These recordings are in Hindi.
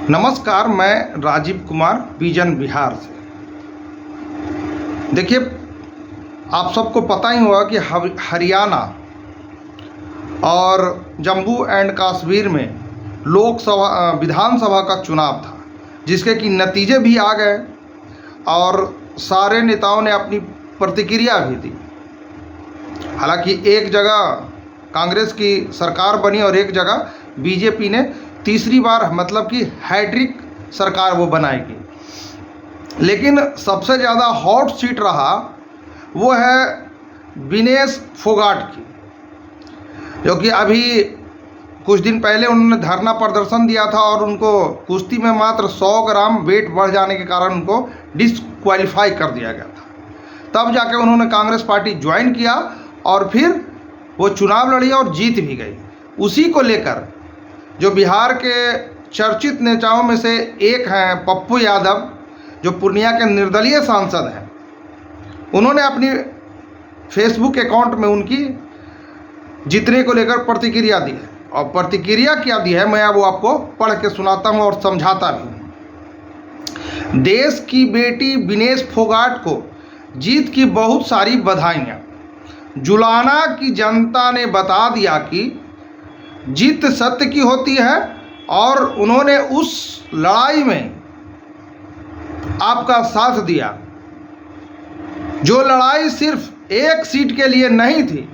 नमस्कार, मैं राजीव कुमार बीजन बिहार से। देखिए, आप सबको पता ही होगा कि हरियाणा और जम्मू एंड कश्मीर में लोकसभा विधानसभा का चुनाव था, जिसके कि नतीजे भी आ गए और सारे नेताओं ने अपनी प्रतिक्रिया भी दी। हालांकि एक जगह कांग्रेस की सरकार बनी और एक जगह बीजेपी ने तीसरी बार मतलब कि हैट्रिक सरकार वो बनाएगी। लेकिन सबसे ज़्यादा हॉट सीट रहा वो है विनेश फोगाट की, जो कि अभी कुछ दिन पहले उन्होंने धरना प्रदर्शन दिया था और उनको कुश्ती में मात्र 100 ग्राम वेट बढ़ जाने के कारण उनको डिसक्वालीफाई कर दिया गया था। तब जाके उन्होंने कांग्रेस पार्टी ज्वाइन किया और फिर वो चुनाव लड़ी और जीत भी गई। उसी को लेकर जो बिहार के चर्चित नेताओं में से एक हैं पप्पू यादव, जो पूर्णिया के निर्दलीय सांसद हैं, उन्होंने अपनी फेसबुक अकाउंट में उनकी जीतने को लेकर प्रतिक्रिया दी है। और प्रतिक्रिया क्या दी है मैं अब वो आपको पढ़ के सुनाता हूँ और समझाता भी हूँ। देश की बेटी विनेश फोगाट को जीत की बहुत सारी बधाइयाँ। जुलाना की जनता ने बता दिया कि जीत सत्य की होती है और उन्होंने उस लड़ाई में आपका साथ दिया। जो लड़ाई सिर्फ एक सीट के लिए नहीं थी,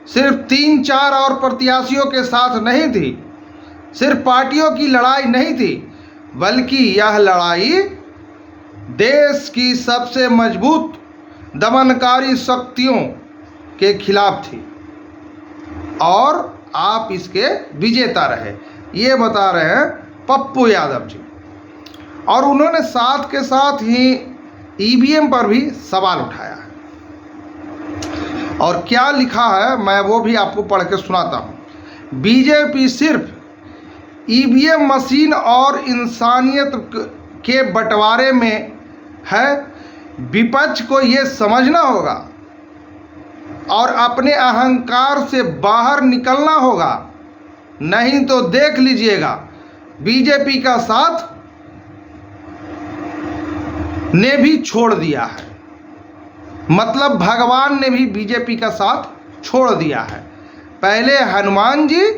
सिर्फ 3-4 और प्रत्याशियों के साथ नहीं थी, सिर्फ पार्टियों की लड़ाई नहीं थी, बल्कि यह लड़ाई देश की सबसे मजबूत दमनकारी शक्तियों के खिलाफ थी और आप इसके विजेता रहे, ये बता रहे हैं पप्पू यादव जी। और उन्होंने साथ के साथ ही ईवीएम पर भी सवाल उठाया है। और क्या लिखा है मैं वो भी आपको पढ़ के सुनाता हूँ। बीजेपी सिर्फ ईवीएम मशीन और इंसानियत के बंटवारे में है। विपक्ष को ये समझना होगा और अपने अहंकार से बाहर निकलना होगा, नहीं तो देख लीजिएगा बीजेपी का साथ ने भी छोड़ दिया है। मतलब भगवान ने भी बीजेपी का साथ छोड़ दिया है। पहले हनुमान जी,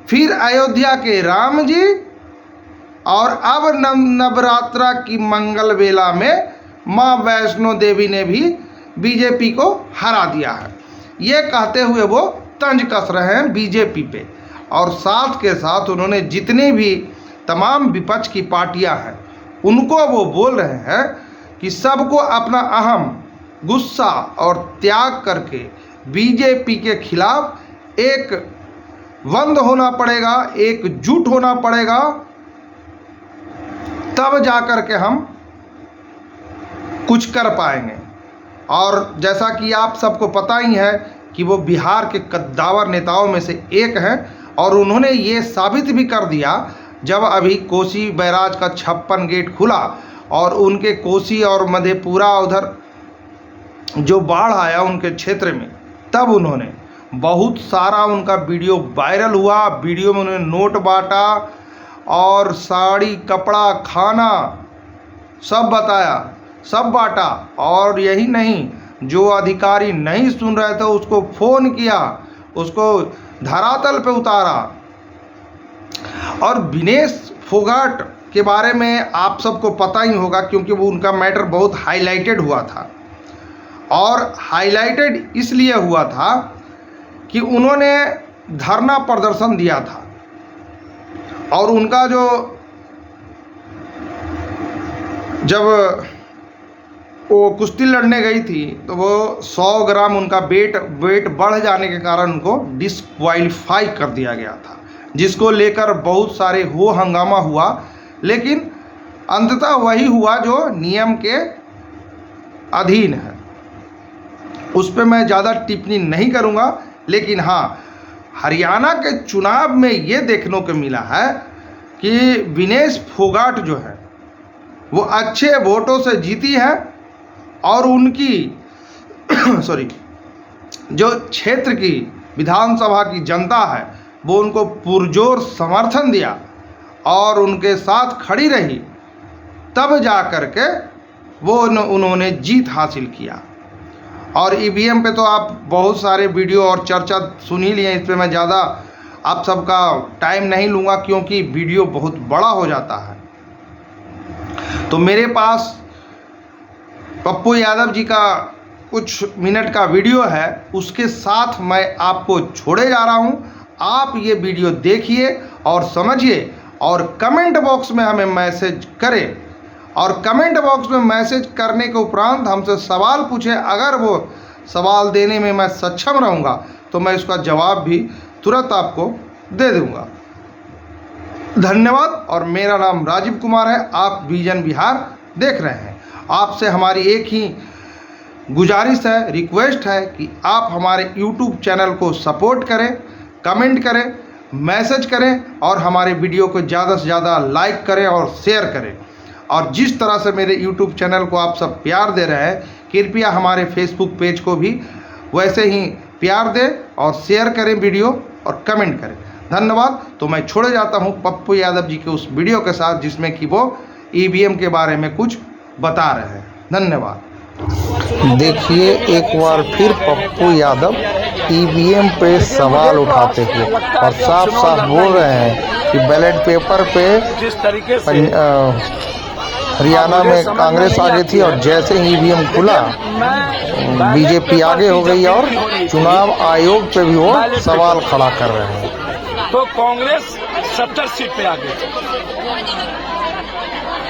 फिर अयोध्या के राम जी और अब नवरात्रा की मंगल बेला में माँ वैष्णो देवी ने भी बीजेपी को हरा दिया है। ये कहते हुए वो तंज कस रहे हैं बीजेपी पे। और साथ के साथ उन्होंने जितनी भी तमाम विपक्ष की पार्टियां हैं उनको वो बोल रहे हैं कि सबको अपना अहम गुस्सा और त्याग करके बीजेपी के खिलाफ एक बंद होना पड़ेगा, एकजुट होना पड़ेगा, तब जाकर के हम कुछ कर पाएंगे। और जैसा कि आप सबको पता ही है कि वो बिहार के कद्दावर नेताओं में से एक हैं और उन्होंने ये साबित भी कर दिया जब अभी कोसी बैराज का 56 गेट खुला और उनके कोसी और मधेपुरा उधर जो बाढ़ आया उनके क्षेत्र में, तब उन्होंने बहुत सारा उनका वीडियो वायरल हुआ। वीडियो में उन्होंने नोट बांटा और साड़ी, कपड़ा, खाना सब बताया, सब बांटा। और यही नहीं, जो अधिकारी नहीं सुन रहे थे उसको फ़ोन किया, उसको धरातल पे उतारा। और विनेश फोगाट के बारे में आप सबको पता ही होगा क्योंकि वो उनका मैटर बहुत हाईलाइटेड हुआ था। और हाईलाइटेड इसलिए हुआ था कि उन्होंने धरना प्रदर्शन दिया था और उनका जो जब वो कुश्ती लड़ने गई थी तो वो 100 ग्राम उनका वेट बढ़ जाने के कारण उनको डिसक्वालीफाई कर दिया गया था, जिसको लेकर बहुत सारे हो हंगामा हुआ। लेकिन अंततः वही हुआ जो नियम के अधीन है। उस पर मैं ज़्यादा टिप्पणी नहीं करूँगा। लेकिन हाँ, हरियाणा के चुनाव में ये देखने को मिला है कि विनेश फोगाट जो है वो अच्छे वोटों से जीती है और उनकी जो क्षेत्र की विधानसभा की जनता है वो उनको पुरजोर समर्थन दिया और उनके साथ खड़ी रही, तब जा कर के वो उन्होंने जीत हासिल किया। और ईवीएम पे तो आप बहुत सारे वीडियो और चर्चा सुन ही लिए, इस पर मैं ज़्यादा आप सबका टाइम नहीं लूँगा क्योंकि वीडियो बहुत बड़ा हो जाता है। तो मेरे पास पप्पू यादव जी का कुछ मिनट का वीडियो है, उसके साथ मैं आपको छोड़े जा रहा हूं। आप ये वीडियो देखिए और समझिए और कमेंट बॉक्स में हमें मैसेज करें, और कमेंट बॉक्स में मैसेज करने के उपरांत हमसे सवाल पूछें। अगर वो सवाल देने में मैं सक्षम रहूँगा तो मैं इसका जवाब भी तुरंत आपको दे दूँगा। धन्यवाद। और मेरा नाम राजीव कुमार है, आप विजन बिहार देख रहे हैं। आपसे हमारी एक ही गुजारिश है, रिक्वेस्ट है कि आप हमारे YouTube चैनल को सपोर्ट करें, कमेंट करें, मैसेज करें और हमारे वीडियो को ज़्यादा से ज़्यादा लाइक करें और शेयर करें। और जिस तरह से मेरे YouTube चैनल को आप सब प्यार दे रहे हैं, कृपया हमारे Facebook पेज को भी वैसे ही प्यार दें और शेयर करें वीडियो और कमेंट करें। धन्यवाद। तो मैं छोड़े जाता हूं पप्पू यादव जी के उस वीडियो के साथ जिसमें कि वो ईवीएम के बारे में कुछ बता रहे हैं। धन्यवाद। देखिए एक बार फिर पप्पू यादव ईवीएम पे सवाल उठाते हुए और साफ साफ बोल रहे हैं कि बैलेट पेपर पे जिस तरीके से हरियाणा में कांग्रेस आगे थी और जैसे ही ईवीएम खुला बीजेपी आगे हो गई और चुनाव आयोग पे भी वो सवाल खड़ा कर रहे हैं। तो कांग्रेस 70 सीट पे आ गई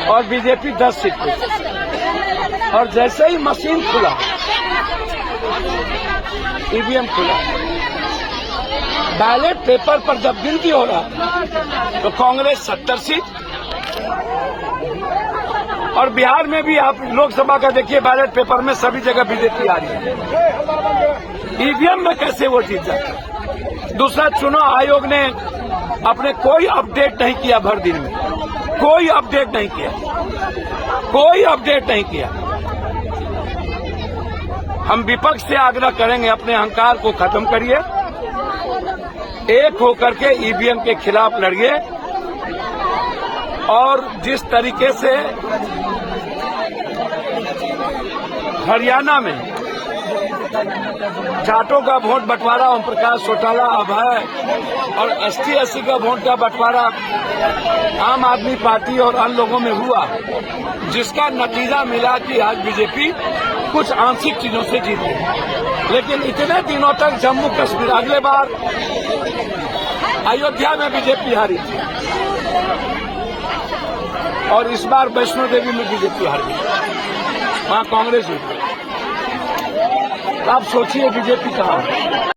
और बीजेपी 10 सीट पे। और जैसे ही मशीन खुला, ईवीएम खुला, बैलेट पेपर पर जब गिनती हो रहा तो कांग्रेस 70 सीट, और बिहार में भी आप लोकसभा का देखिए बैलेट पेपर में सभी जगह बीजेपी आ रही है। ईवीएम में कैसे वो जीत जाता। दूसरा, चुनाव आयोग ने अपने कोई अपडेट नहीं किया, भर दिन में कोई अपडेट नहीं किया, कोई अपडेट नहीं किया। हम विपक्ष से आग्रह करेंगे, अपने अहंकार को खत्म करिए, एक होकर के ईवीएम के खिलाफ लड़िए। और जिस तरीके से हरियाणा में जाटों का वोट बंटवारा ओम प्रकाश चौटाला, अभय और ST/SC का वोट का बंटवारा आम आदमी पार्टी और अन्य लोगों में हुआ, जिसका नतीजा मिला कि आज बीजेपी कुछ आंशिक चीजों से जीत गई। लेकिन इतने दिनों तक जम्मू कश्मीर, अगले बार अयोध्या में बीजेपी हारी थी और इस बार वैष्णो देवी में बीजेपी हार गई, वहां कांग्रेस हुई। आप सोचिए बीजेपी कहाँ है।